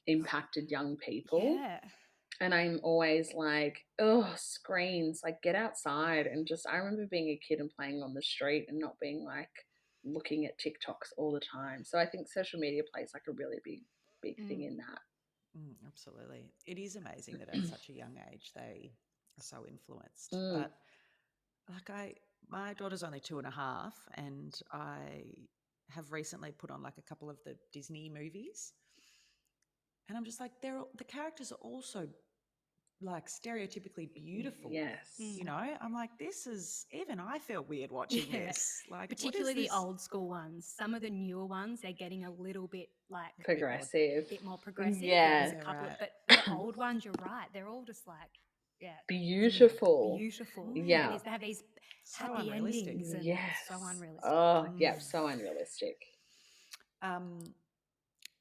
impacted young people. Yeah. And I'm always like, oh, screens, like get outside. And just, I remember being a kid and playing on the street and not being like looking at TikToks all the time. So I think social media plays like a really big thing in that. Absolutely. It is amazing that at such a young age they are so influenced. But like my daughter's only 2.5, and I have recently put on like a couple of the Disney movies. And I'm just like, the characters are also like stereotypically beautiful. Yes. I'm like, this is, even I felt weird watching this. Like, particularly the old school ones. Some of the newer ones, they're getting a little bit like progressive. A bit more progressive. Yeah. There's a couple but the old ones, you're right. They're all just like, beautiful. Yeah. They have these happy endings. And so unrealistic. Oh, yeah, so unrealistic.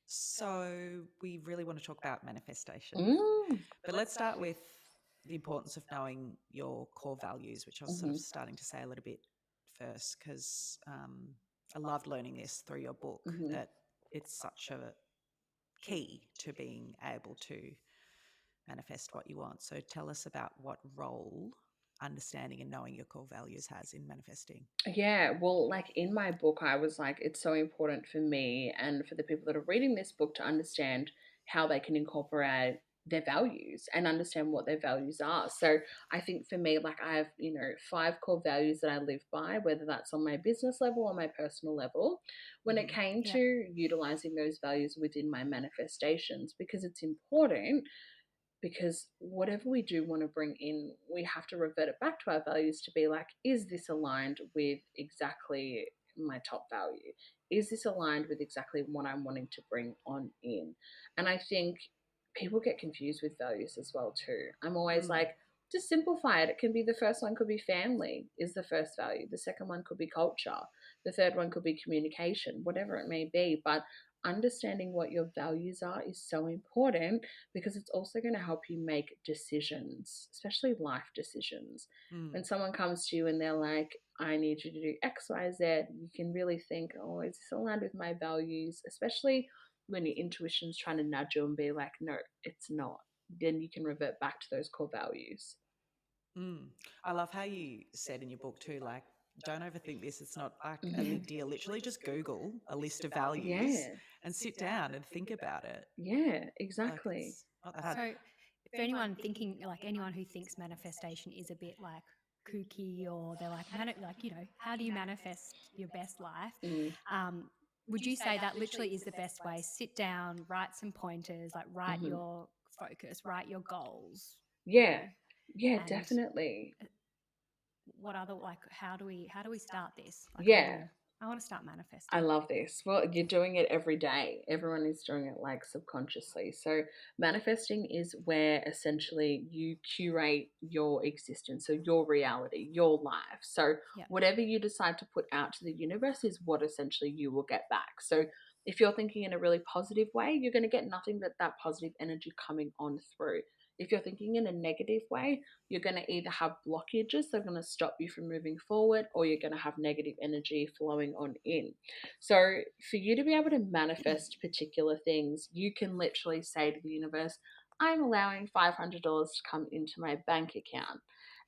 So we really want to talk about manifestation. But let's start with the importance of knowing your core values, which I was sort of starting to say a little bit first, because I loved learning this through your book, that it's such a key to being able to manifest what you want. So tell us about what role understanding and knowing your core values has in manifesting. Yeah, well, like in my book, I was like, it's so important for me and for the people that are reading this book to understand how they can incorporate their values and understand what their values are. So I think for me, like I have, 5 core values that I live by, whether that's on my business level or my personal level, when it came to utilizing those values within my manifestations, because it's important. Because whatever we do want to bring in, we have to revert it back to our values to be like, is this aligned with exactly my top value? Is this aligned with exactly what I'm wanting to bring on in? And I think people get confused with values as well too. I'm always like, just simplify it. It can be, the first one could be family is the first value. The second one could be culture. The third one could be communication, whatever it may be. But understanding what your values are is so important, because it's also going to help you make decisions, especially life decisions. When someone comes to you and they're like, I need you to do X, Y, Z, you can really think, oh, is this aligned with my values? Especially when your intuition's trying to nudge you and be like, no, it's not. Then you can revert back to those core values. I love how you said in your book too, like, don't overthink this. It's not like a big deal. Literally just Google a list of values and sit down and think about it. Yeah, Like, exactly. it's not that hard. So, for anyone thinking, like anyone who thinks manifestation is a bit like kooky, or they're like, how do you manifest your best life? Would you say that literally is the best way? Sit down, write some pointers, like write your focus, write your goals. Yeah. You know, Yeah, and definitely. what other, like, how do we start this? Like, Yeah. I want to start manifesting. I love this. Well, you're doing it every day. Everyone is doing it like subconsciously. So, manifesting is where essentially you curate your existence, so your reality, your life. So, whatever you decide to put out to the universe is what essentially you will get back. So, if you're thinking in a really positive way, you're going to get nothing but that positive energy coming on through. If you're thinking in a negative way, you're going to either have blockages that are going to stop you from moving forward, or you're going to have negative energy flowing on in. So, for you to be able to manifest particular things, you can literally say to the universe, I'm allowing $500 to come into my bank account.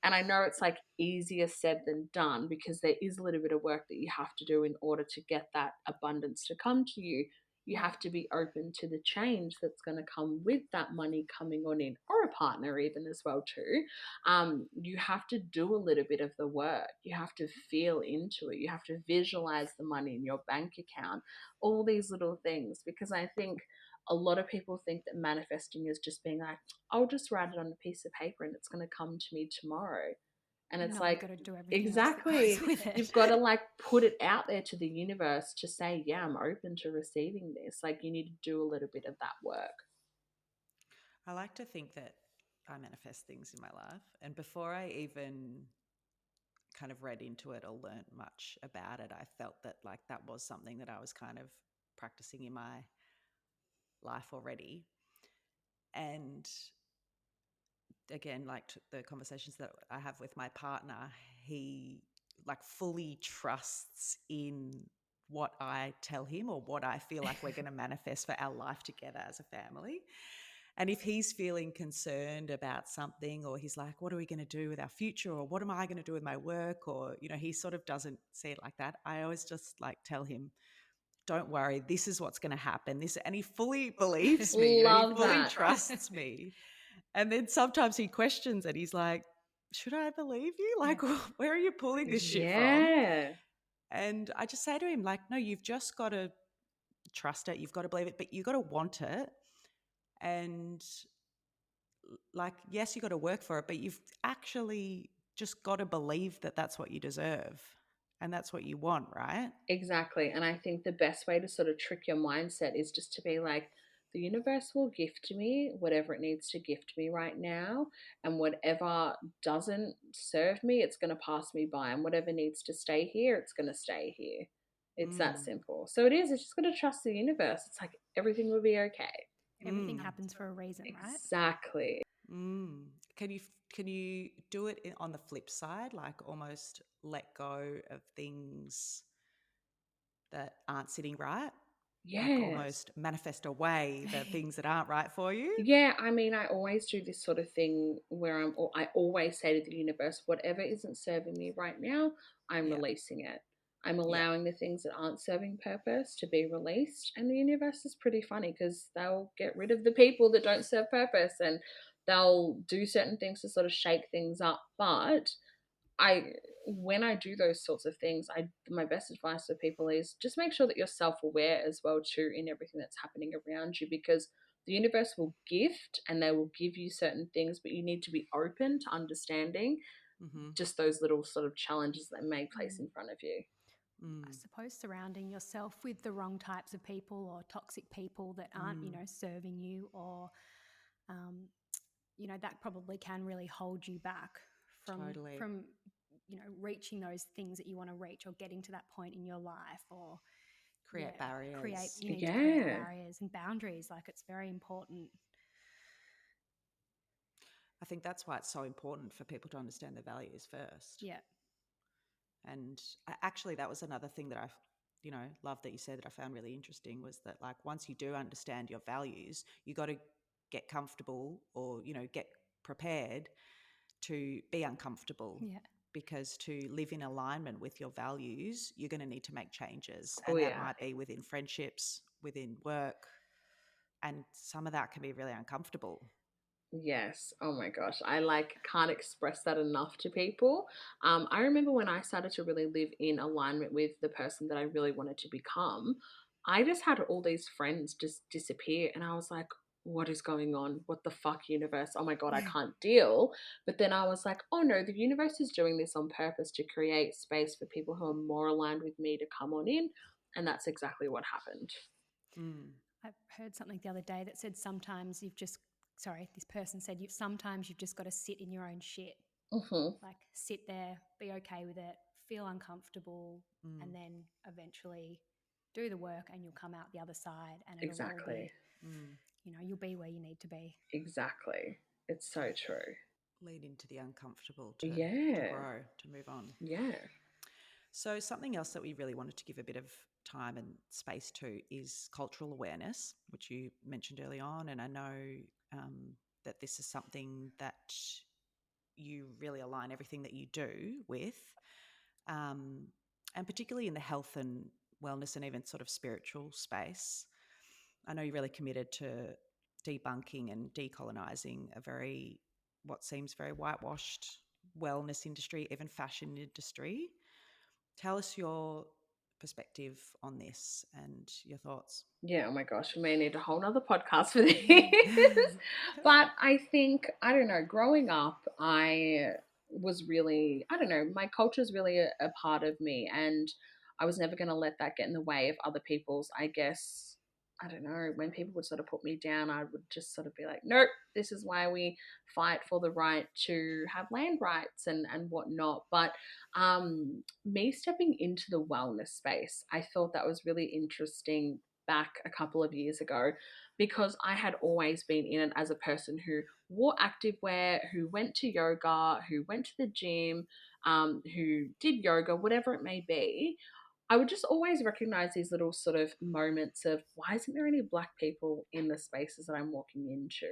And I know it's like easier said than done, because there is a little bit of work that you have to do in order to get that abundance to come to you. You have to be open to the change that's going to come with that money coming on in, or a partner even as well too. You have to do a little bit of the work. You have to feel into it. You have to visualize the money in your bank account, all these little things, because I think a lot of people think that manifesting is just being like, I'll just write it on a piece of paper and it's going to come to me tomorrow. And it's like, you've got to do everything exactly, else that goes with it. You've got to like put it out there to the universe to say, yeah, I'm open to receiving this. Like, you need to do a little bit of that work. I like to think that I manifest things in my life. And before I even kind of read into it or learned much about it, I felt that like that was something that I was kind of practicing in my life already. And again, like the conversations that I have with my partner, he like fully trusts in what I tell him or what I feel like we're going to manifest for our life together as a family. And if he's feeling concerned about something, or he's like, what are we going to do with our future? Or what am I going to do with my work? Or, you know, he sort of doesn't see it like that. I always just like tell him, don't worry, this is what's going to happen. And he fully believes me, Love he fully that. trusts me. And then sometimes he questions it. He's like, should I believe you? Like, where are you pulling this shit from? And I just say to him, like, no, you've just got to trust it. You've got to believe it, but you've got to want it. And like, yes, you got to work for it, but you've actually just got to believe that that's what you deserve and that's what you want, right? Exactly. And I think the best way to sort of trick your mindset is just to be like, the universe will gift me whatever it needs to gift me right now. And whatever doesn't serve me, it's going to pass me by. And whatever needs to stay here, it's going to stay here. It's that simple. So it's just got to trust the universe. It's like everything will be okay. Everything happens for a reason, right? Exactly. Can you do it on the flip side, like almost let go of things that aren't sitting right? Yeah. Like almost manifest away the things that aren't right for you? Yeah, I mean, I always do this sort of thing where I always say to the universe, whatever isn't serving me right now, I'm releasing it. I'm allowing the things that aren't serving purpose to be released. And the universe is pretty funny, because they'll get rid of the people that don't serve purpose, and they'll do certain things to sort of shake things up. But when I do those sorts of things, my best advice for people is just make sure that you're self-aware as well too in everything that's happening around you, because the universe will gift and they will give you certain things, but you need to be open to understanding just those little sort of challenges that may place in front of you. I suppose surrounding yourself with the wrong types of people or toxic people that aren't, serving you, or you know, that probably can really hold you back Totally. from you know, reaching those things that you want to reach or getting to that point in your life, or Create barriers. you need to create Yeah. barriers and boundaries. Like, it's very important. I think that's why it's so important for people to understand their values first. Yeah. And actually, that was another thing that I, love that you said that I found really interesting, was that, like, once you do understand your values, you got to get comfortable, or, get prepared to be uncomfortable. Yeah. Because to live in alignment with your values, you're going to need to make changes. Oh, And that yeah. might be within friendships, within work. And some of that can be really uncomfortable. Yes. Oh my gosh. I can't express that enough to people. I remember when I started to really live in alignment with the person that I really wanted to become, I just had all these friends just disappear. And I was like, what is going on? What the fuck, universe? Oh my God, I can't deal. But then I was like, oh no, the universe is doing this on purpose to create space for people who are more aligned with me to come on in. And that's exactly what happened. Mm. I heard something the other day that said sometimes this person said sometimes you've just got to sit in your own shit. Mm-hmm. Like, sit there, be okay with it, feel uncomfortable, Mm. and then eventually do the work, and you'll come out the other side, and it'll all Exactly. be, you'll be where you need to be. Exactly. It's so true. Lead into the uncomfortable to Yeah. grow, to move on. Yeah. So something else that we really wanted to give a bit of time and space to is cultural awareness, which you mentioned early on. And I know that this is something that you really align everything that you do with, and particularly in the health and wellness and even sort of spiritual space. I know you're really committed to debunking and decolonizing what seems very whitewashed wellness industry, even fashion industry. Tell us your perspective on this and your thoughts. Yeah, oh my gosh, we may need a whole nother podcast for this. But I think, I don't know, growing up, I was really, I don't know, my culture is really a part of me. And I was never going to let that get in the way of other people's, I guess. I don't know, when people would sort of put me down, I would just sort of be like, nope, this is why we fight for the right to have land rights and whatnot. But me stepping into the wellness space, I thought that was really interesting back a couple of years ago, because I had always been in it as a person who wore activewear, who went to yoga, who went to the gym, who did yoga, whatever it may be. I would just always recognize these little sort of moments of, why isn't there any Black people in the spaces that I'm walking into?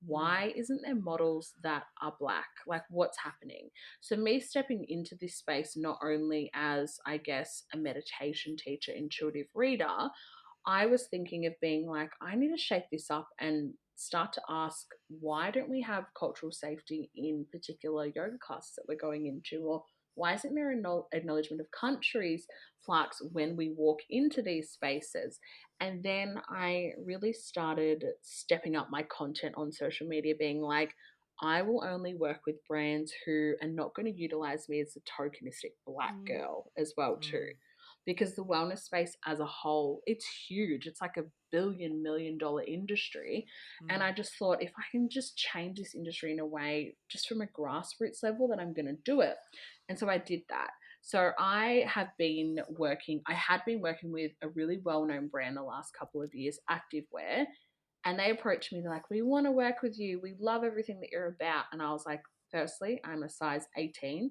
Why isn't there models that are Black? Like, what's happening? So, me stepping into this space, not only as, I guess, a meditation teacher, intuitive reader, I was thinking of being like, I need to shake this up and start to ask, why don't we have cultural safety in particular yoga classes that we're going into? Or why isn't there an acknowledgement of countries plaques when we walk into these spaces? And then I really started stepping up my content on social media, being like, I will only work with brands who are not going to utilize me as a tokenistic Black girl as well too, because the wellness space as a whole, it's huge. It's like $1 billion industry. And I just thought, if I can just change this industry in a way, just from a grassroots level, then I'm going to do it. And so I did that. So I had been working with a really well-known brand the last couple of years, Activewear. And they approached me, they're like, we want to work with you. We love everything that you're about. And I was like, firstly, I'm a size 18.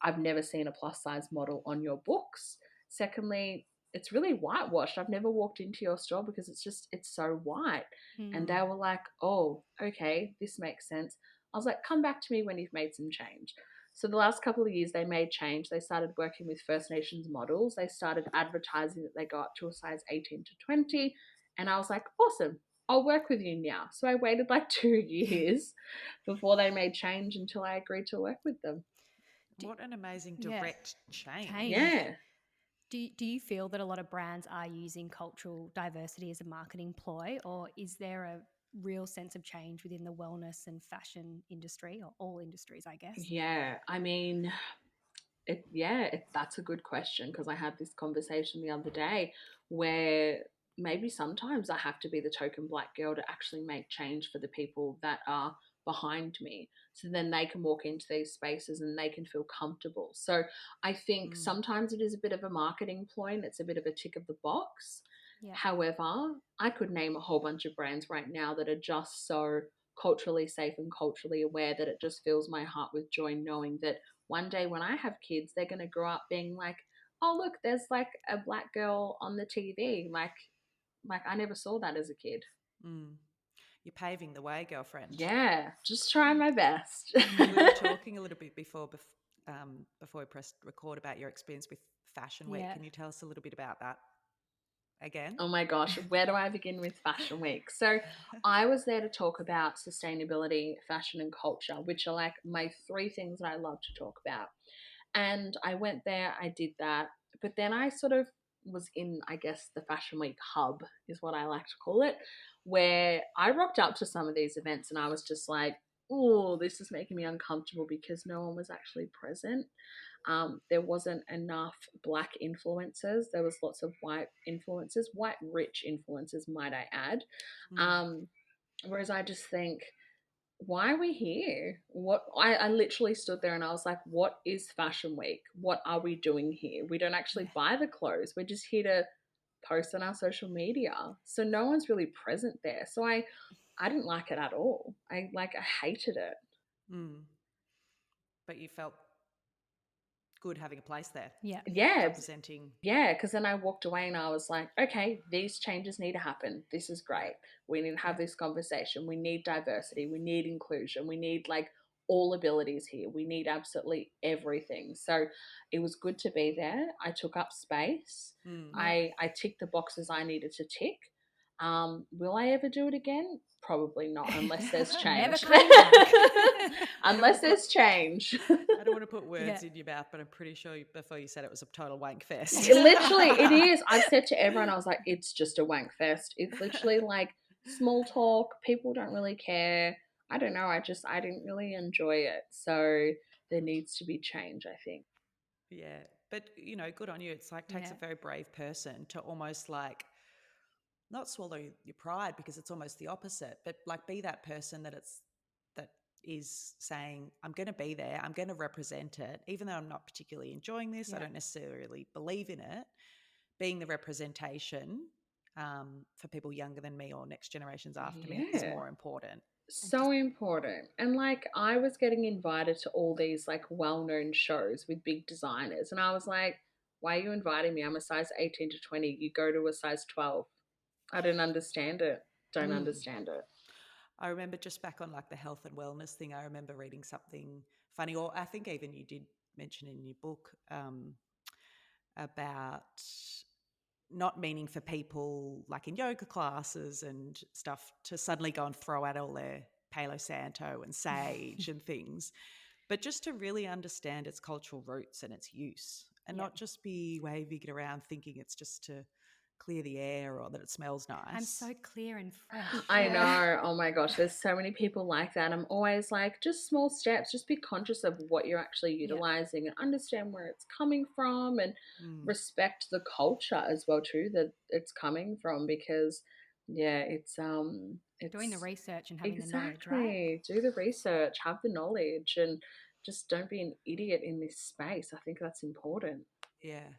I've never seen a plus size model on your books. Secondly, it's really whitewashed. I've never walked into your store because it's so white. And they were like, oh, okay, this makes sense. I was like, come back to me when you've made some change. So the last couple of years they made change. They started working with First Nations models. They started advertising that they go up to a size 18 to 20. And I was like, awesome, I'll work with you now. So I waited like 2 years before they made change until I agreed to work with them. What an amazing direct change. Yeah. Do you feel that a lot of brands are using cultural diversity as a marketing ploy, or is there a real sense of change within the wellness and fashion industry, or all industries, I guess? Yeah, I mean, that's a good question, because I had this conversation the other day where maybe sometimes I have to be the token Black girl to actually make change for the people that are behind me, so then they can walk into these spaces and they can feel comfortable. So I think sometimes it is a bit of a marketing point. It's a bit of a tick of the box. Yeah. However, I could name a whole bunch of brands right now that are just so culturally safe and culturally aware that it just fills my heart with joy knowing that one day when I have kids, they're going to grow up being like, oh, look, there's like a black girl on the TV. Like I never saw that as a kid. You're paving the way, girlfriend. Yeah, just trying my best. We were talking a little bit before we pressed record about your experience with Fashion Week. Yeah. Can you tell us a little bit about that again? Oh my gosh, where do I begin with Fashion Week? So I was there to talk about sustainability, fashion and culture, which are like my three things that I love to talk about. And I went there, I did that, but then I sort of was in, I guess, the Fashion Week hub is what I like to call it, where I rocked up to some of these events and I was just like, oh, this is making me uncomfortable because no one was actually present. There wasn't enough black influencers. There was lots of white influencers, white rich influencers, might I add. Whereas I just think, why are we here? What I literally stood there and I was like, what is Fashion Week? What are we doing here? We don't actually buy the clothes. We're just here to post on our social media. So no one's really present there. So I didn't like it at all. I hated it. But you felt good having a place there. Yeah. Representing. Yeah, because then I walked away and I was like, okay, these changes need to happen. This is great. We need to have this conversation. We need diversity. We need inclusion. We need like all abilities here. We need absolutely everything. So it was good to be there. I took up space. I ticked the boxes I needed to tick. Will I ever do it again? Probably not, unless there's change. Unless there's change. I don't want to put words in your mouth, but I'm pretty sure before you said it was a total wank fest. Literally, it is. I've said to everyone, I was like, it's just a wank fest. It's literally like small talk. People don't really care. I don't know. I didn't really enjoy it. So there needs to be change, I think. Yeah. But, good on you. It's like takes a very brave person to almost like not swallow your pride, because it's almost the opposite, but like be that person that is saying, I'm going to be there, I'm going to represent it, even though I'm not particularly enjoying this, I don't necessarily believe in it. Being the representation for people younger than me or next generations after me is more important. So important. And like I was getting invited to all these like well-known shows with big designers, and I was like, why are you inviting me? I'm a size 18 to 20. You go to a size 12. I don't understand it. Don't understand it. I remember just back on like the health and wellness thing, I remember reading something funny, or I think even you did mention in your book about not meaning for people like in yoga classes and stuff to suddenly go and throw out all their Palo Santo and sage and things, but just to really understand its cultural roots and its use, and not just be waving it around thinking it's just to clear the air or that it smells nice. I'm so clear and fresh. I know. Oh my gosh, there's so many people like that. I'm always like, just small steps, just be conscious of what you're actually utilizing and understand where it's coming from, and respect the culture as well too that it's coming from, because it's doing the research and having the knowledge, right? Exactly. Do the research, have the knowledge, and just don't be an idiot in this space. I think that's important. Yeah.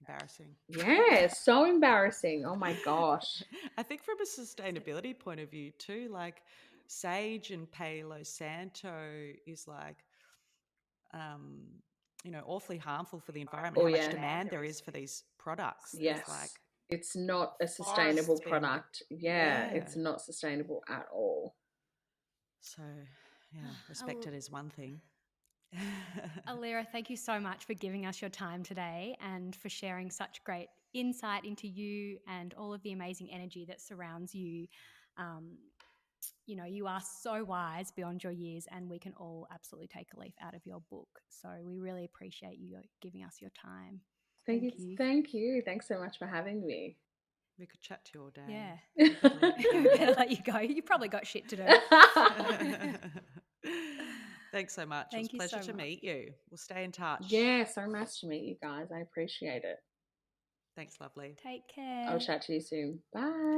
Embarrassing. Yeah, so embarrassing. Oh my gosh. I think from a sustainability point of view too, like sage and Palo Santo is like, awfully harmful for the environment. How much demand there is for these products. Yes. It's not a sustainable product. It's not sustainable at all. So, respect it is one thing. Allira, thank you so much for giving us your time today and for sharing such great insight into you and all of the amazing energy that surrounds you. You are so wise beyond your years, and we can all absolutely take a leaf out of your book. So we really appreciate you giving us your time. Thank you. Thanks so much for having me. We could chat to you all day. Yeah. Better let you go. You probably got shit to do. Thanks so much. It was a pleasure to meet you. We'll stay in touch. Yeah, so nice to meet you guys. I appreciate it. Thanks, lovely. Take care. I'll chat to you soon. Bye.